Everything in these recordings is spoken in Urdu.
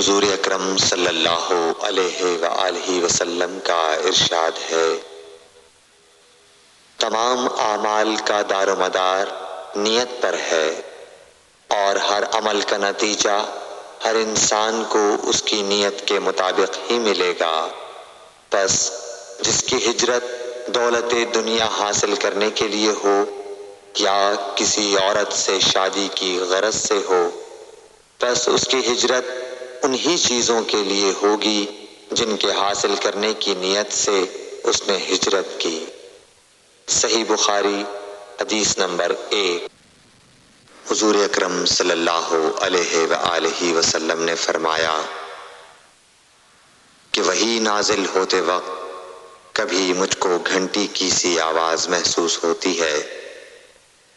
حضور اکرم صلی اللہ علیہ وآلہ وسلم کا ارشاد ہے، تمام اعمال کا دار و مدار نیت پر ہے، اور ہر عمل کا نتیجہ ہر انسان کو اس کی نیت کے مطابق ہی ملے گا۔ پس جس کی ہجرت دولت دنیا حاصل کرنے کے لیے ہو یا کسی عورت سے شادی کی غرض سے ہو، پس اس کی ہجرت انہی چیزوں کے لیے ہوگی جن کے حاصل کرنے کی نیت سے اس نے ہجرت کی۔ صحیح بخاری حدیث نمبر 1۔ حضور اکرم صلی اللہ علیہ وآلہ وسلم نے فرمایا کہ وحی نازل ہوتے وقت کبھی مجھ کو گھنٹی کی سی آواز محسوس ہوتی ہے،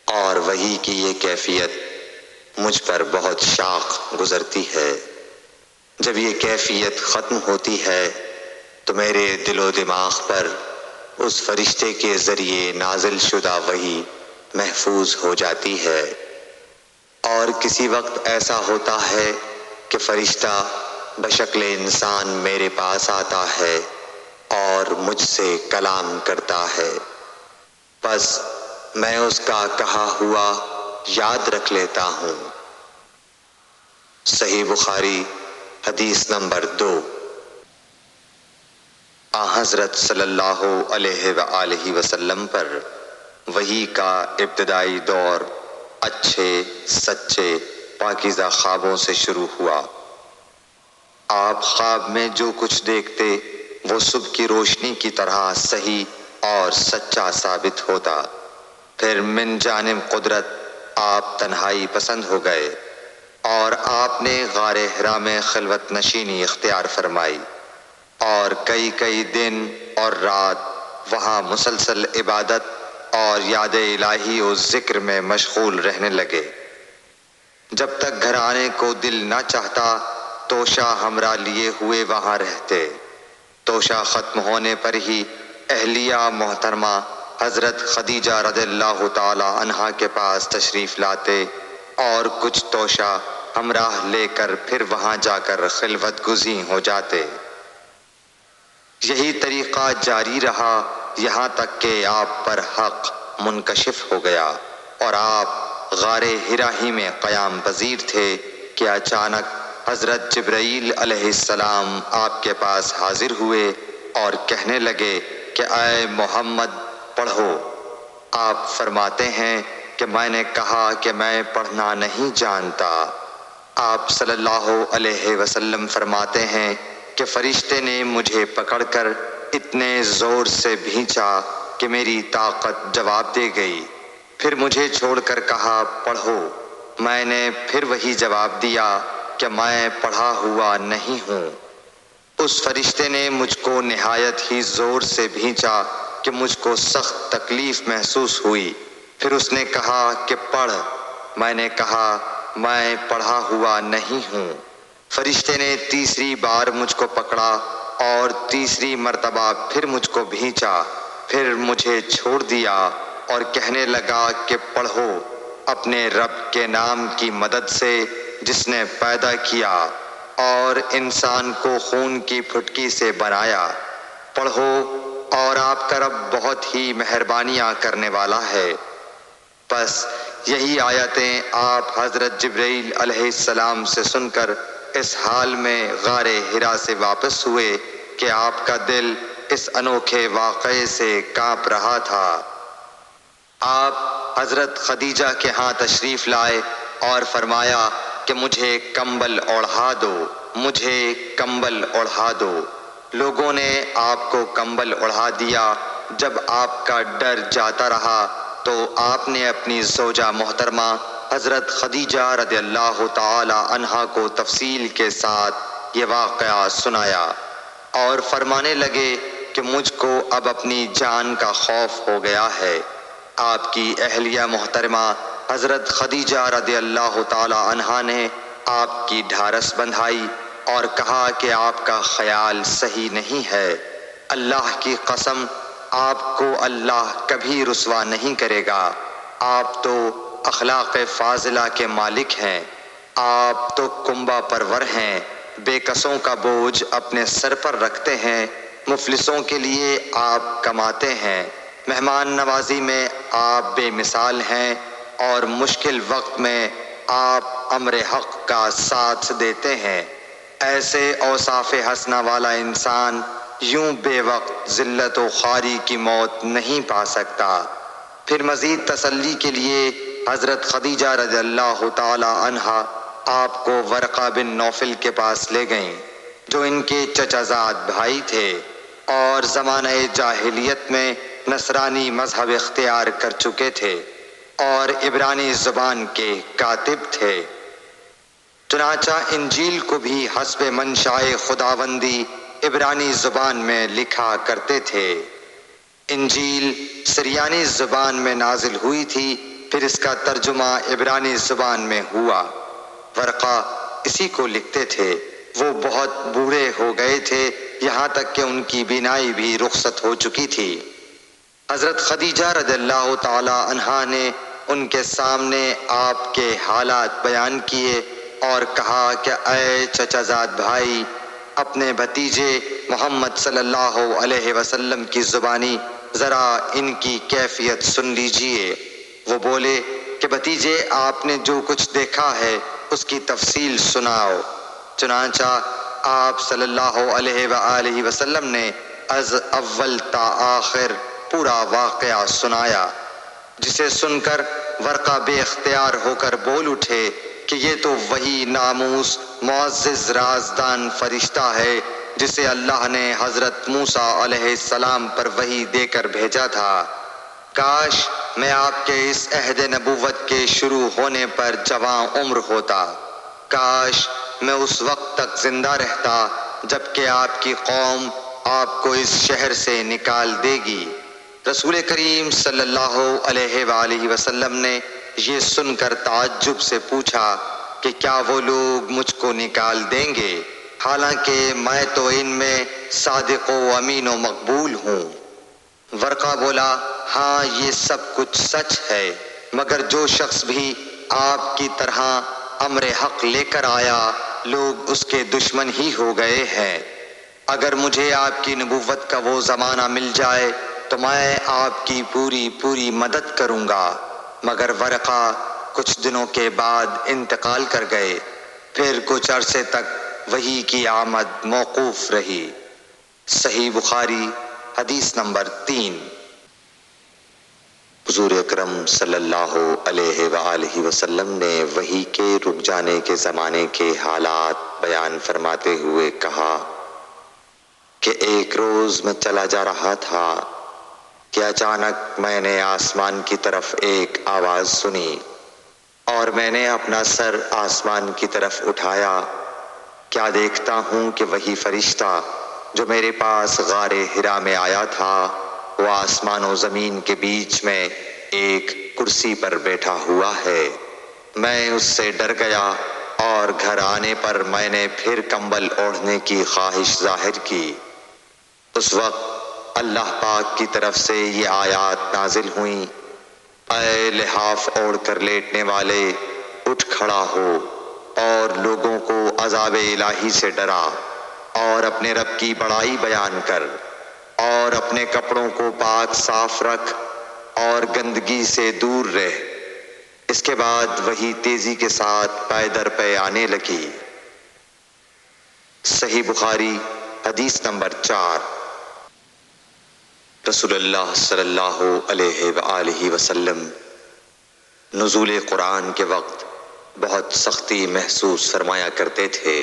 اور وحی کی یہ کیفیت مجھ پر بہت شاق گزرتی ہے۔ جب یہ کیفیت ختم ہوتی ہے تو میرے دل و دماغ پر اس فرشتے کے ذریعے نازل شدہ وحی محفوظ ہو جاتی ہے، اور کسی وقت ایسا ہوتا ہے کہ فرشتہ بشکل انسان میرے پاس آتا ہے اور مجھ سے کلام کرتا ہے، پس میں اس کا کہا ہوا یاد رکھ لیتا ہوں۔ صحیح بخاری حدیث نمبر 2۔ حضرت صلی اللہ علیہ وآلہ وسلم پر وحی کا ابتدائی دور اچھے سچے پاکیزہ خوابوں سے شروع ہوا۔ آپ خواب میں جو کچھ دیکھتے وہ صبح کی روشنی کی طرح صحیح اور سچا ثابت ہوتا۔ پھر من جانب قدرت آپ تنہائی پسند ہو گئے، اور آپ نے غار حرا میں خلوت نشینی اختیار فرمائی، اور کئی دن اور رات وہاں مسلسل عبادت اور یاد الہی و ذکر میں مشغول رہنے لگے۔ جب تک گھر آنے کو دل نہ چاہتا توشہ ہمراہ لیے ہوئے وہاں رہتے۔ توشہ ختم ہونے پر ہی اہلیہ محترمہ حضرت خدیجہ رضی اللہ تعالی عنہا کے پاس تشریف لاتے، اور کچھ توشہ ہمراہ لے کر پھر وہاں جا کر خلوت گزین ہو جاتے۔ یہی طریقہ جاری رہا یہاں تک کہ آپ پر حق منکشف ہو گیا، اور آپ غار حرا ہی میں قیام پذیر تھے کہ اچانک حضرت جبرائیل علیہ السلام آپ کے پاس حاضر ہوئے اور کہنے لگے کہ اے محمد پڑھو۔ آپ فرماتے ہیں کہ میں نے کہا کہ میں پڑھنا نہیں جانتا۔ آپ صلی اللہ علیہ وسلم فرماتے ہیں کہ فرشتے نے مجھے پکڑ کر اتنے زور سے بھینچا کہ میری طاقت جواب دے گئی، پھر مجھے چھوڑ کر کہا پڑھو۔ میں نے پھر وہی جواب دیا کہ میں پڑھا ہوا نہیں ہوں۔ اس فرشتے نے مجھ کو نہایت ہی زور سے بھینچا کہ مجھ کو سخت تکلیف محسوس ہوئی، پھر اس نے کہا کہ پڑھ۔ میں نے کہا میں پڑھا ہوا نہیں ہوں۔ فرشتے نے تیسری بار مجھ کو پکڑا اور تیسری مرتبہ پھر مجھ کو بھینچا، پھر مجھے چھوڑ دیا اور کہنے لگا کہ پڑھو اپنے رب کے نام کی مدد سے جس نے پیدا کیا اور انسان کو خون کی پھٹکی سے بنایا۔ پڑھو اور آپ کا رب بہت ہی مہربانیاں کرنے والا ہے۔ پس یہی آیتیں آپ حضرت جبرائیل علیہ السلام سے سن کر اس حال میں غار حرا سے واپس ہوئے کہ آپ کا دل اس انوکھے واقعے سے کانپ رہا تھا۔ آپ حضرت خدیجہ کے ہاں تشریف لائے اور فرمایا کہ مجھے کمبل اوڑھا دو، مجھے کمبل اوڑھا دو۔ لوگوں نے آپ کو کمبل اوڑھا دیا۔ جب آپ کا ڈر جاتا رہا تو آپ نے اپنی زوجہ محترمہ حضرت خدیجہ رضی اللہ تعالی عنہا کو تفصیل کے ساتھ یہ واقعہ سنایا، اور فرمانے لگے کہ مجھ کو اب اپنی جان کا خوف ہو گیا ہے۔ آپ کی اہلیہ محترمہ حضرت خدیجہ رضی اللہ تعالی عنہا نے آپ کی ڈھارس بندھائی اور کہا کہ آپ کا خیال صحیح نہیں ہے۔ اللہ کی قسم آپ کو اللہ کبھی رسوا نہیں کرے گا۔ آپ تو اخلاق فاضلہ کے مالک ہیں، آپ تو کنبہ پرور ہیں، بے کسوں کا بوجھ اپنے سر پر رکھتے ہیں، مفلسوں کے لیے آپ کماتے ہیں، مہمان نوازی میں آپ بے مثال ہیں، اور مشکل وقت میں آپ امر حق کا ساتھ دیتے ہیں۔ ایسے اوصاف حسنہ والا انسان یوں بے وقت ذلت و خواری کی موت نہیں پا سکتا۔ پھر مزید تسلی کے لیے حضرت خدیجہ رضی اللہ تعالی عنہا آپ کو ورقہ بن نوفل کے پاس لے گئیں، جو ان کے چچا زاد بھائی تھے اور زمانہ جاہلیت میں نصرانی مذہب اختیار کر چکے تھے اور عبرانی زبان کے کاتب تھے۔ چنانچہ انجیل کو بھی حسب منشاء خداوندی عبرانی زبان میں لکھا کرتے تھے۔ انجیل سریانی زبان میں نازل ہوئی تھی، پھر اس کا ترجمہ عبرانی زبان میں ہوا۔ ورقہ اسی کو لکھتے تھے۔ وہ بہت بوڑھے ہو گئے تھے، یہاں تک کہ ان کی بینائی بھی رخصت ہو چکی تھی۔ حضرت خدیجہ رضی اللہ تعالی عنہا نے ان کے سامنے آپ کے حالات بیان کیے اور کہا کہ اے چچا زاد بھائی، اپنے بھتیجے محمد صلی اللہ علیہ وسلم کی زبانی ذرا ان کی کیفیت سن لیجئے۔ وہ بولے کہ بھتیجے، آپ نے جو کچھ دیکھا ہے اس کی تفصیل سناؤ۔ چنانچہ آپ صلی اللہ علیہ وآلہ وسلم نے از اول تا آخر پورا واقعہ سنایا، جسے سن کر ورقہ بے اختیار ہو کر بول اٹھے کہ یہ تو وہی ناموس معزز رازدان فرشتہ ہے جسے اللہ نے حضرت موسیٰ علیہ السلام پر وحی دے کر بھیجا تھا۔ کاش میں آپ کے اس عہد نبوت کے شروع ہونے پر جوان عمر ہوتا، کاش میں اس وقت تک زندہ رہتا جب کہ آپ کی قوم آپ کو اس شہر سے نکال دے گی۔ رسول کریم صلی اللہ علیہ وآلہ وسلم نے یہ سن کر تعجب سے پوچھا کہ کیا وہ لوگ مجھ کو نکال دیں گے، حالانکہ میں تو ان میں صادق و امین و مقبول ہوں۔ ورقہ بولا، ہاں یہ سب کچھ سچ ہے، مگر جو شخص بھی آپ کی طرح امر حق لے کر آیا لوگ اس کے دشمن ہی ہو گئے ہیں۔ اگر مجھے آپ کی نبوت کا وہ زمانہ مل جائے تو میں آپ کی پوری مدد کروں گا، مگر ورقہ کچھ دنوں کے بعد انتقال کر گئے۔ پھر کچھ عرصے تک وحی کی آمد موقوف رہی۔ صحیح بخاری حدیث نمبر 3۔ حضور اکرم صلی اللہ علیہ وآلہ وسلم نے وحی کے رک جانے کے زمانے کے حالات بیان فرماتے ہوئے کہا کہ ایک روز میں چلا جا رہا تھا کہ اچانک میں نے آسمان کی طرف ایک آواز سنی اور میں نے اپنا سر آسمان کی طرف اٹھایا۔ کیا دیکھتا ہوں کہ وہی فرشتہ جو میرے پاس غار حرا میں آیا تھا وہ آسمان و زمین کے بیچ میں ایک کرسی پر بیٹھا ہوا ہے۔ میں اس سے ڈر گیا اور گھر آنے پر میں نے پھر کمبل اوڑھنے کی خواہش ظاہر کی۔ اس وقت اللہ پاک کی طرف سے یہ آیات نازل ہوئیں، اے لحاف اوڑھ کر لیٹنے والے، اٹھ کھڑا ہو اور لوگوں کو عذاب الہی سے ڈرا اور اپنے رب کی بڑائی بیان کر اور اپنے کپڑوں کو پاک صاف رکھ اور گندگی سے دور رہ۔ اس کے بعد وہی تیزی کے ساتھ پے در پے آنے لگی۔ صحیح بخاری حدیث نمبر 4۔ رسول اللہ صلی اللہ علیہ وآلہ وسلم نزول قرآن کے وقت بہت سختی محسوس فرمایا کرتے تھے،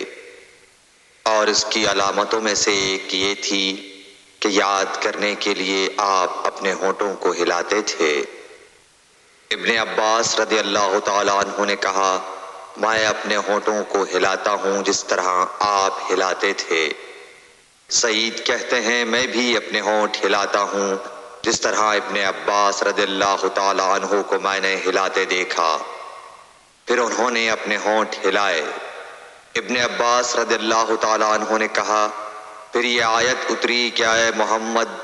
اور اس کی علامتوں میں سے ایک یہ تھی کہ یاد کرنے کے لیے آپ اپنے ہونٹوں کو ہلاتے تھے۔ ابن عباس رضی اللہ تعالیٰ عنہ نے کہا، میں اپنے ہونٹوں کو ہلاتا ہوں جس طرح آپ ہلاتے تھے۔ سعید کہتے ہیں، میں بھی اپنے ہونٹ ہلاتا ہوں جس طرح ابن عباس رضی اللہ تعالیٰ عنہ کو میں نے ہلاتے دیکھا۔ پھر انہوں نے اپنے ہونٹ ہلائے۔ ابن عباس رضی اللہ تعالیٰ عنہ نے کہا، پھر یہ آیت اتری کہ اے محمد،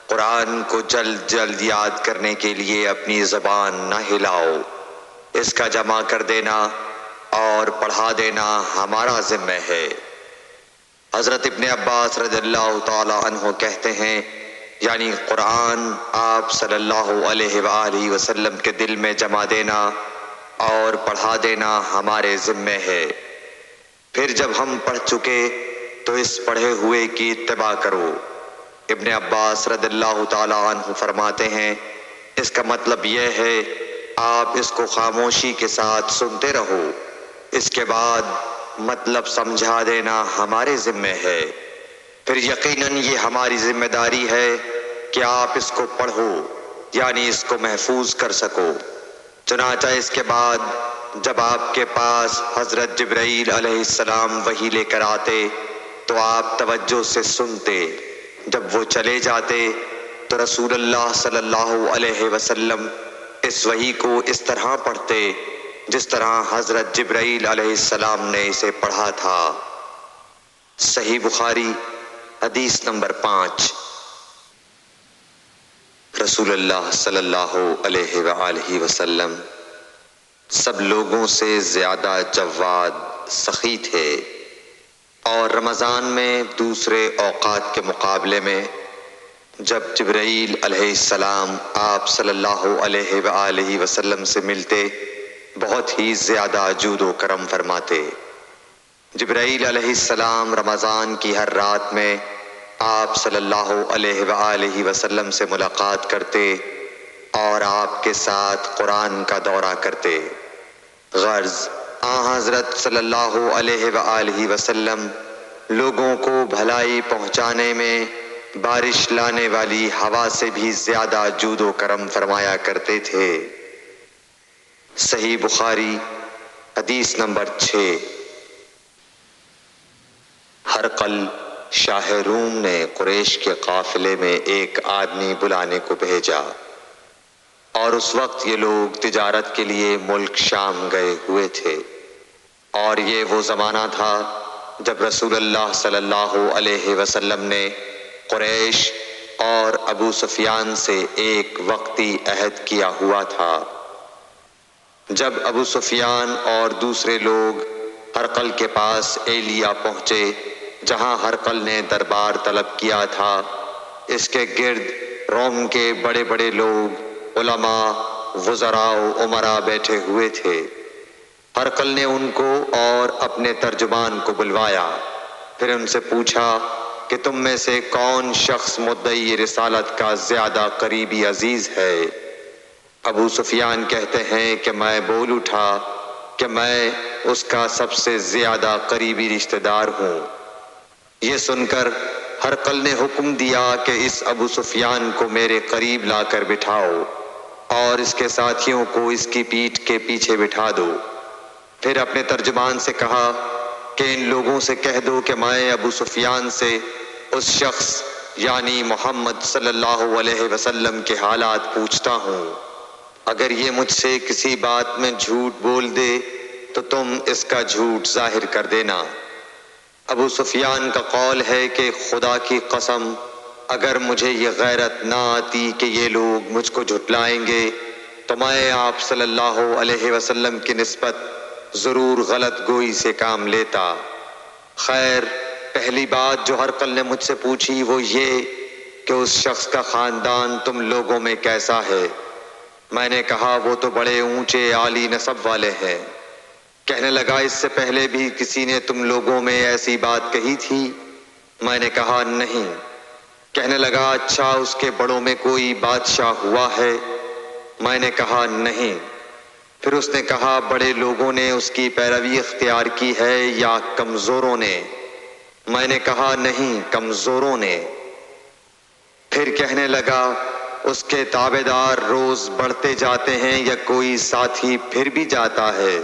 قرآن کو جلد جلد یاد کرنے کے لیے اپنی زبان نہ ہلاؤ، اس کا جمع کر دینا اور پڑھا دینا ہمارا ذمہ ہے۔ حضرت ابن عباس رضی اللہ تعالی عنہ کہتے ہیں، یعنی قرآن آپ صلی اللہ علیہ وآلہ وسلم کے دل میں جما دینا اور پڑھا دینا ہمارے ذمے ہے۔ پھر جب ہم پڑھ چکے تو اس پڑھے ہوئے کی اتباع کرو۔ ابن عباس رضی اللہ تعالی عنہ فرماتے ہیں، اس کا مطلب یہ ہے آپ اس کو خاموشی کے ساتھ سنتے رہو، اس کے بعد مطلب سمجھا دینا ہمارے ذمے ہے۔ پھر یقیناً یہ ہماری ذمہ داری ہے کہ آپ اس کو پڑھو، یعنی اس کو محفوظ کر سکو۔ چنانچہ اس کے بعد جب آپ کے پاس حضرت جبرائیل علیہ السلام وحی لے کر آتے تو آپ توجہ سے سنتے، جب وہ چلے جاتے تو رسول اللہ صلی اللہ علیہ وسلم اس وحی کو اس طرح پڑھتے جس طرح حضرت جبرائیل علیہ السلام نے اسے پڑھا تھا۔ صحیح بخاری حدیث نمبر 5۔ رسول اللہ صلی اللہ علیہ وآلہ وسلم سب لوگوں سے زیادہ جواد سخی تھے، اور رمضان میں دوسرے اوقات کے مقابلے میں جب جبرائیل علیہ السلام آپ صلی اللہ علیہ وآلہ وسلم سے ملتے بہت ہی زیادہ جود و کرم فرماتے۔ جبرائیل علیہ السلام رمضان کی ہر رات میں آپ صلی اللہ علیہ وآلہ وسلم سے ملاقات کرتے اور آپ کے ساتھ قرآن کا دورہ کرتے۔ غرض حضرت صلی اللہ علیہ وآلہ وسلم لوگوں کو بھلائی پہنچانے میں بارش لانے والی ہوا سے بھی زیادہ جود و کرم فرمایا کرتے تھے۔ صحیح بخاری حدیث نمبر 6۔ ہرقل شاہ روم نے قریش کے قافلے میں ایک آدمی بلانے کو بھیجا، اور اس وقت یہ لوگ تجارت کے لیے ملک شام گئے ہوئے تھے، اور یہ وہ زمانہ تھا جب رسول اللہ صلی اللہ علیہ وسلم نے قریش اور ابو سفیان سے ایک وقتی عہد کیا ہوا تھا۔ جب ابو سفیان اور دوسرے لوگ ہرقل کے پاس ایلیا پہنچے جہاں ہرقل نے دربار طلب کیا تھا، اس کے گرد روم کے بڑے بڑے لوگ، علماء، وزراء و امراء بیٹھے ہوئے تھے۔ ہرقل نے ان کو اور اپنے ترجمان کو بلوایا، پھر ان سے پوچھا کہ تم میں سے کون شخص مدعی رسالت کا زیادہ قریبی عزیز ہے؟ ابو سفیان کہتے ہیں کہ میں بول اٹھا کہ میں اس کا سب سے زیادہ قریبی رشتہ دار ہوں۔ یہ سن کر ہرقل نے حکم دیا کہ اس ابو سفیان کو میرے قریب لا کر بٹھاؤ اور اس کے ساتھیوں کو اس کی پیٹھ کے پیچھے بٹھا دو۔ پھر اپنے ترجمان سے کہا کہ ان لوگوں سے کہہ دو کہ میں ابو سفیان سے اس شخص یعنی محمد صلی اللہ علیہ وسلم کے حالات پوچھتا ہوں، اگر یہ مجھ سے کسی بات میں جھوٹ بول دے تو تم اس کا جھوٹ ظاہر کر دینا۔ ابو سفیان کا قول ہے کہ خدا کی قسم اگر مجھے یہ غیرت نہ آتی کہ یہ لوگ مجھ کو جھٹلائیں گے تو میں آپ صلی اللہ علیہ وسلم کی نسبت ضرور غلط گوئی سے کام لیتا۔ خیر، پہلی بات جو ہرقل نے مجھ سے پوچھی وہ یہ کہ اس شخص کا خاندان تم لوگوں میں کیسا ہے؟ میں نے کہا وہ تو بڑے اونچے عالی نسب والے ہیں۔ کہنے لگا اس سے پہلے بھی کسی نے تم لوگوں میں ایسی بات کہی تھی؟ میں نے کہا نہیں۔ کہنے لگا اچھا اس کے بڑوں میں کوئی بادشاہ ہوا ہے؟ میں نے کہا نہیں۔ پھر اس نے کہا بڑے لوگوں نے اس کی پیروی اختیار کی ہے یا کمزوروں نے؟ میں نے کہا نہیں، کمزوروں نے۔ پھر کہنے لگا اس کے تابعدار روز بڑھتے جاتے ہیں یا کوئی ساتھی پھر بھی جاتا ہے؟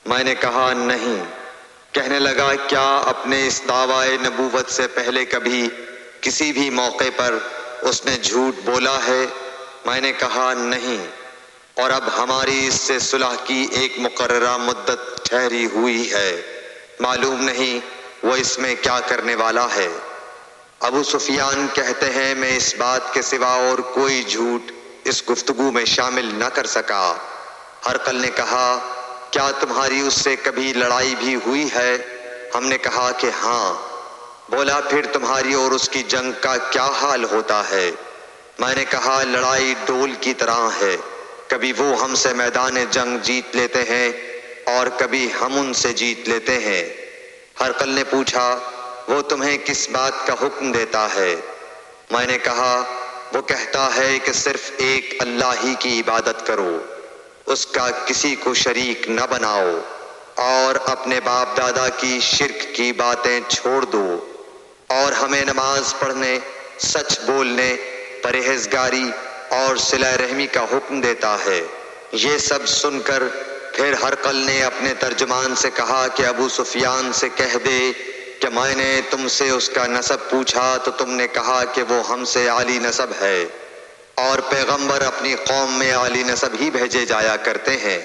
میں نے کہا نہیں۔ کہنے لگا کیا اپنے اس دعوی نبوت سے پہلے کبھی کسی بھی موقع پر اس نے جھوٹ بولا ہے؟ میں نے کہا نہیں، اور اب ہماری اس سے صلح کی ایک مقررہ مدت ٹھہری ہوئی ہے، معلوم نہیں وہ اس میں کیا کرنے والا ہے۔ ابو سفیان کہتے ہیں میں اس بات کے سوا اور کوئی جھوٹ اس گفتگو میں شامل نہ کر سکا۔ ہرقل نے کہا کیا تمہاری اس سے کبھی لڑائی بھی ہوئی ہے؟ ہم نے کہا کہ ہاں۔ بولا پھر تمہاری اور اس کی جنگ کا کیا حال ہوتا ہے؟ میں نے کہا لڑائی ڈول کی طرح ہے، کبھی وہ ہم سے میدان جنگ جیت لیتے ہیں اور کبھی ہم ان سے جیت لیتے ہیں۔ ہرقل نے پوچھا وہ تمہیں کس بات کا حکم دیتا ہے؟ میں نے کہا وہ کہتا ہے کہ صرف ایک اللہ ہی کی عبادت کرو، اس کا کسی کو شریک نہ بناؤ اور اپنے باپ دادا کی شرک کی باتیں چھوڑ دو، اور ہمیں نماز پڑھنے، سچ بولنے، پرہیزگاری اور صلہ رحمی کا حکم دیتا ہے۔ یہ سب سن کر پھر ہرقل نے اپنے ترجمان سے کہا کہ ابو سفیان سے کہہ دے کہ میں نے تم سے اس کا نسب پوچھا تو تم نے کہا کہ وہ ہم سے عالی نسب ہے، اور پیغمبر اپنی قوم میں عالی نسب ہی بھیجے جایا کرتے ہیں۔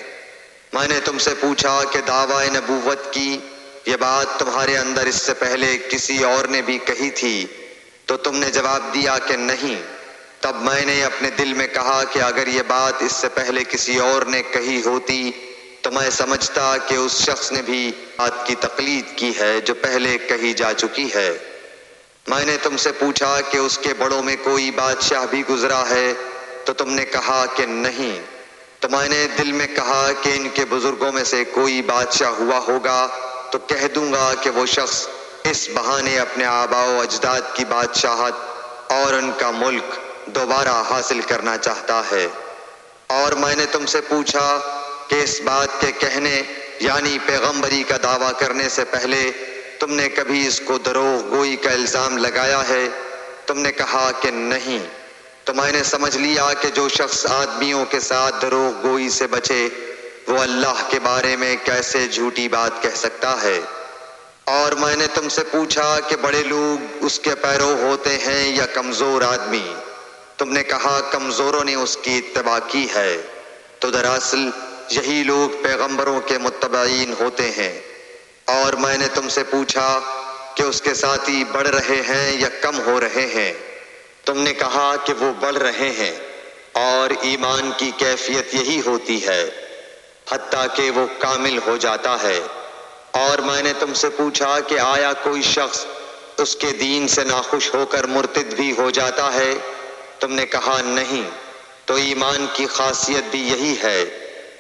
میں نے تم سے پوچھا کہ دعوی نبوت کی یہ بات تمہارے اندر اس سے پہلے کسی اور نے بھی کہی تھی تو تم نے جواب دیا کہ نہیں۔ تب میں نے اپنے دل میں کہا کہ اگر یہ بات اس سے پہلے کسی اور نے کہی ہوتی تو میں سمجھتا کہ اس شخص نے بھی بات کی تقلید کی ہے جو پہلے کہی جا چکی ہے۔ میں نے تم سے پوچھا کہ اس کے بڑوں میں کوئی بادشاہ بھی گزرا ہے تو تم نے کہا کہ نہیں۔ تو میں نے دل میں کہا کہ ان کے بزرگوں میں سے کوئی بادشاہ ہوا ہوگا تو کہہ دوں گا کہ وہ شخص اس بہانے اپنے آباء و اجداد کی بادشاہت اور ان کا ملک دوبارہ حاصل کرنا چاہتا ہے۔ اور میں نے تم سے پوچھا کہ اس بات کے کہنے یعنی پیغمبری کا دعویٰ کرنے سے پہلے تم نے کبھی اس کو دروغ گوئی کا الزام لگایا ہے؟ تم نے کہا کہ نہیں۔ تو میں نے سمجھ لیا کہ جو شخص آدمیوں کے ساتھ دروغ گوئی سے بچے وہ اللہ کے بارے میں کیسے جھوٹی بات کہہ سکتا ہے۔ اور میں نے تم سے پوچھا کہ بڑے لوگ اس کے پیرو ہوتے ہیں یا کمزور آدمی؟ تم نے کہا کمزوروں نے اس کی اتباع کی ہے۔ تو دراصل یہی لوگ پیغمبروں کے متبعین ہوتے ہیں۔ اور میں نے تم سے پوچھا کہ اس کے ساتھی بڑھ رہے ہیں یا کم ہو رہے ہیں؟ تم نے کہا کہ وہ بڑھ رہے ہیں، اور ایمان کی کیفیت یہی ہوتی ہے حتیٰ کہ وہ کامل ہو جاتا ہے۔ اور میں نے تم سے پوچھا کہ آیا کوئی شخص اس کے دین سے ناخوش ہو کر مرتد بھی ہو جاتا ہے؟ تم نے کہا نہیں۔ تو ایمان کی خاصیت بھی یہی ہے،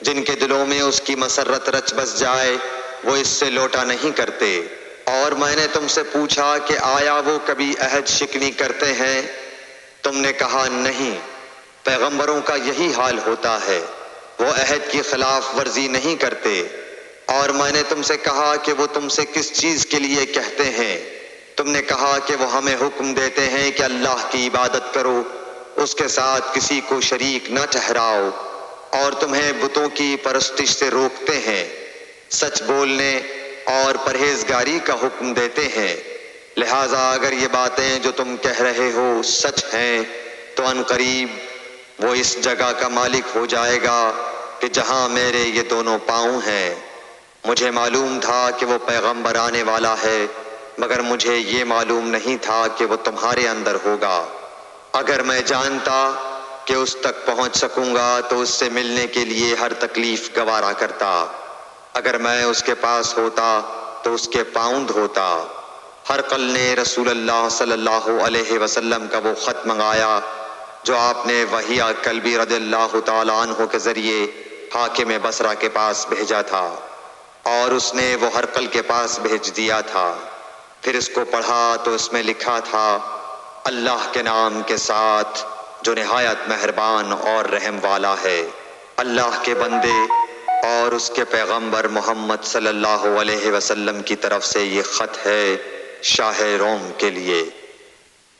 جن کے دلوں میں اس کی مسرت رچ بس جائے وہ اس سے لوٹا نہیں کرتے۔ اور میں نے تم سے پوچھا کہ آیا وہ کبھی عہد شکنی کرتے ہیں؟ تم نے کہا نہیں۔ پیغمبروں کا یہی حال ہوتا ہے، وہ عہد کی خلاف ورزی نہیں کرتے۔ اور میں نے تم سے کہا کہ وہ تم سے کس چیز کے لیے کہتے ہیں؟ تم نے کہا کہ وہ ہمیں حکم دیتے ہیں کہ اللہ کی عبادت کرو، اس کے ساتھ کسی کو شریک نہ ٹھہراؤ، اور تمہیں بتوں کی پرستش سے روکتے ہیں، سچ بولنے اور پرہیزگاری کا حکم دیتے ہیں۔ لہٰذا اگر یہ باتیں جو تم کہہ رہے ہو سچ ہیں تو ان قریب وہ اس جگہ کا مالک ہو جائے گا کہ جہاں میرے یہ دونوں پاؤں ہیں۔ مجھے معلوم تھا کہ وہ پیغمبر آنے والا ہے، مگر مجھے یہ معلوم نہیں تھا کہ وہ تمہارے اندر ہوگا۔ اگر میں جانتا کہ اس تک پہنچ سکوں گا تو اس سے ملنے کے لیے ہر تکلیف گوارا کرتا۔ اگر میں اس کے پاس ہوتا تو اس کے پاؤں دھوتا۔ ہرقل نے رسول اللہ صلی اللہ علیہ وسلم کا وہ خط منگایا جو آپ نے وحیہ کلبی رضی اللہ تعالیٰ عنہ کے ذریعے حاکم بصرہ کے پاس بھیجا تھا، اور اس نے وہ ہرقل کے پاس بھیج دیا تھا۔ پھر اس کو پڑھا تو اس میں لکھا تھا اللہ کے نام کے ساتھ جو نہایت مہربان اور رحم والا ہے۔ اللہ کے بندے اور اس کے پیغمبر محمد صلی اللہ علیہ وسلم کی طرف سے یہ خط ہے شاہ روم کے لیے۔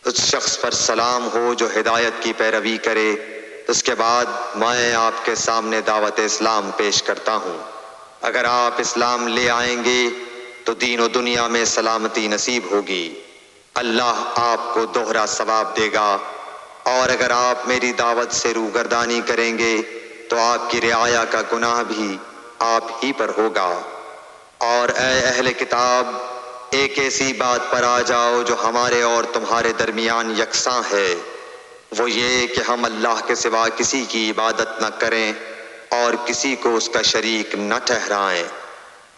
اس شخص پر سلام ہو جو ہدایت کی پیروی کرے۔ اس کے بعد میں آپ کے سامنے دعوت اسلام پیش کرتا ہوں۔ اگر آپ اسلام لے آئیں گے تو دین و دنیا میں سلامتی نصیب ہوگی، اللہ آپ کو دوہرا ثواب دے گا، اور اگر آپ میری دعوت سے روگردانی کریں گے تو آپ کی رعایا کا گناہ بھی آپ ہی پر ہوگا۔ اور اے اہل کتاب، ایک ایسی بات پر آ جاؤ جو ہمارے اور تمہارے درمیان یکساں ہے، وہ یہ کہ ہم اللہ کے سوا کسی کی عبادت نہ کریں اور کسی کو اس کا شریک نہ ٹھہرائیں،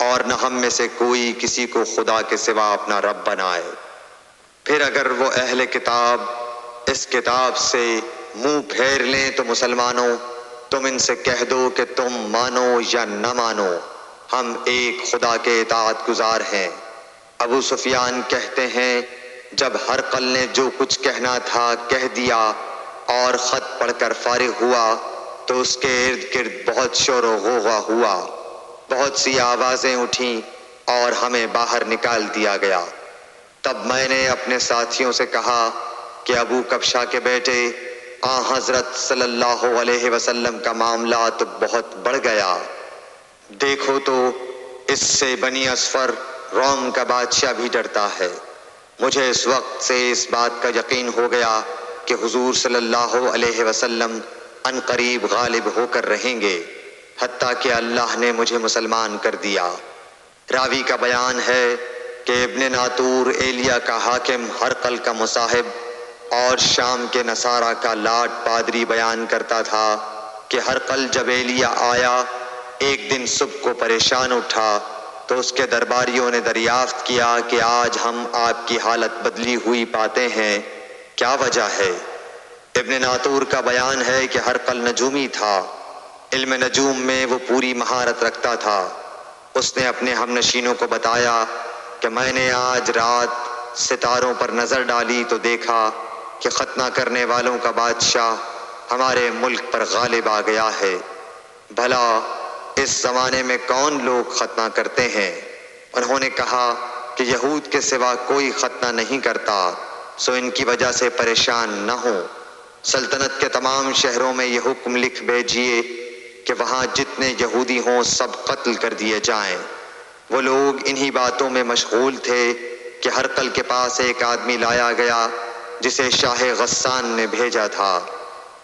اور نہ ہم میں سے کوئی کسی کو خدا کے سوا اپنا رب بنائے۔ پھر اگر وہ اہل کتاب اس کتاب سے منہ پھیر لیں تو مسلمانوں تم ان سے کہہ دو کہ تم مانو یا نہ مانو، ہم ایک خدا کے اطاعت گزار ہیں۔ ابو سفیان کہتے ہیں جب ہرقل نے جو کچھ کہنا تھا کہہ دیا اور خط پڑھ کر فارغ ہوا تو اس کے ارد گرد بہت شور و غوغا ہوا، بہت سی آوازیں اٹھیں اور ہمیں باہر نکال دیا گیا۔ تب میں نے اپنے ساتھیوں سے کہا کہ ابو کبشہ کے بیٹے حضرت صلی اللہ علیہ وسلم کا معاملہ تو بہت بڑھ گیا، دیکھو تو اس سے بنی اصفر روم کا بادشاہ بھی ڈرتا ہے۔ مجھے اس وقت سے اس بات کا یقین ہو گیا کہ حضور صلی اللہ علیہ وسلم ان قریب غالب ہو کر رہیں گے، حتیٰ کہ اللہ نے مجھے مسلمان کر دیا۔ راوی کا بیان ہے کہ ابن ناطور ایلیا کا حاکم ہرقل کا مصاحب اور شام کے نصارہ کا لاٹ پادری بیان کرتا تھا کہ ہرقل جب ایلیا آیا ایک دن صبح کو پریشان اٹھا تو اس کے درباریوں نے دریافت کیا کہ آج ہم آپ کی حالت بدلی ہوئی پاتے ہیں، کیا وجہ ہے؟ ابن ناطور کا بیان ہے کہ ہرقل نجومی تھا، علم نجوم میں وہ پوری مہارت رکھتا تھا۔ اس نے اپنے ہم نشینوں کو بتایا کہ میں نے آج رات ستاروں پر نظر ڈالی تو دیکھا کہ ختنہ کرنے والوں کا بادشاہ ہمارے ملک پر غالب آ گیا ہے۔ بھلا اس زمانے میں کون لوگ ختنہ کرتے ہیں؟ انہوں نے کہا کہ یہود کے سوا کوئی ختنہ نہیں کرتا، سو ان کی وجہ سے پریشان نہ ہوں۔ سلطنت کے تمام شہروں میں یہ حکم لکھ بھیجیے کہ وہاں جتنے یہودی ہوں سب قتل کر دیے جائیں۔ وہ لوگ انہی باتوں میں مشغول تھے کہ ہرقل کے پاس ایک آدمی لایا گیا جسے شاہ غسان نے بھیجا تھا۔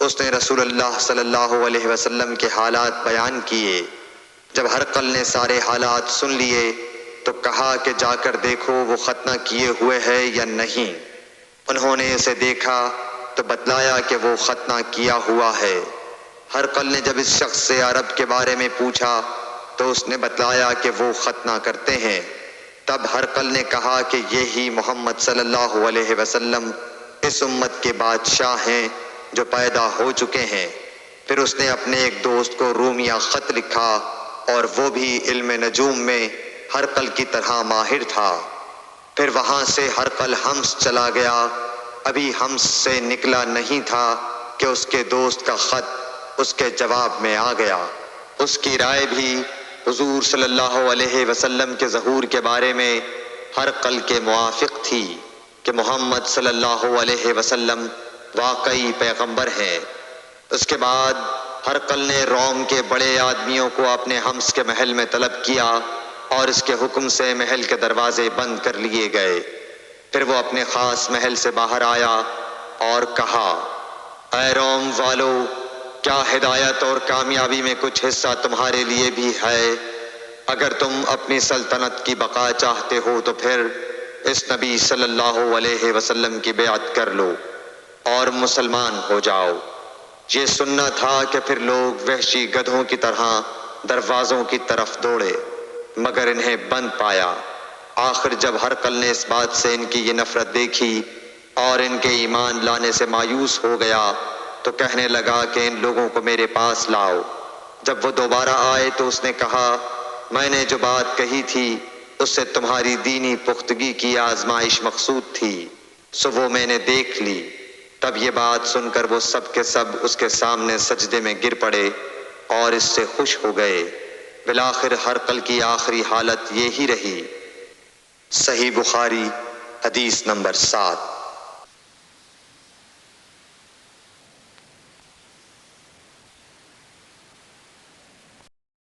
اس نے رسول اللہ صلی اللہ علیہ وسلم کے حالات بیان کیے۔ جب ہرقل نے سارے حالات سن لیے تو کہا کہ جا کر دیکھو وہ ختنہ کیے ہوئے ہے یا نہیں۔ انہوں نے اسے دیکھا تو بتلایا کہ وہ ختنہ کیا ہوا ہے۔ ہرقل نے جب اس شخص سے عرب کے بارے میں پوچھا تو اس نے بتلایا کہ وہ ختنہ کرتے ہیں۔ تب ہرقل نے کہا کہ یہی محمد صلی اللہ علیہ وسلم اس امت کے بادشاہ ہیں جو پیدا ہو چکے ہیں۔ پھر اس نے اپنے ایک دوست کو رومیہ خط لکھا اور وہ بھی علم نجوم میں ہرقل کی طرح ماہر تھا۔ پھر وہاں سے ہرقل حمص چلا گیا، ابھی حمص سے نکلا نہیں تھا کہ اس کے دوست کا خط اس کے جواب میں آ گیا۔ اس کی رائے بھی حضور صلی اللہ علیہ وسلم کے ظہور کے بارے میں ہرقل کے موافق تھی کہ محمد صلی اللہ علیہ وسلم واقعی پیغمبر ہیں۔ اس کے بعد ہرقل نے روم کے بڑے آدمیوں کو اپنے حمص کے محل میں طلب کیا اور اس کے حکم سے محل کے دروازے بند کر لیے گئے۔ پھر وہ اپنے خاص محل سے باہر آیا اور کہا، اے روم والو، کیا ہدایت اور کامیابی میں کچھ حصہ تمہارے لیے بھی ہے؟ اگر تم اپنی سلطنت کی بقا چاہتے ہو تو پھر اس نبی صلی اللہ علیہ وسلم کی بیعت کر لو اور مسلمان ہو جاؤ۔ یہ سننا تھا کہ پھر لوگ وحشی گدھوں کی طرح دروازوں کی طرف دوڑے مگر انہیں بند پایا۔ آخر جب ہرقل نے اس بات سے ان کی یہ نفرت دیکھی اور ان کے ایمان لانے سے مایوس ہو گیا تو کہنے لگا کہ ان لوگوں کو میرے پاس لاؤ۔ جب وہ دوبارہ آئے تو اس نے کہا، میں نے جو بات کہی تھی اس سے تمہاری دینی پختگی کی آزمائش مقصود تھی، سو وہ میں نے دیکھ لی۔ تب یہ بات سن کر وہ سب کے سب اس کے سامنے سجدے میں گر پڑے اور اس سے خوش ہو گئے۔ بالآخر ہرقل کی آخری حالت یہی رہی۔ صحیح بخاری حدیث نمبر 7۔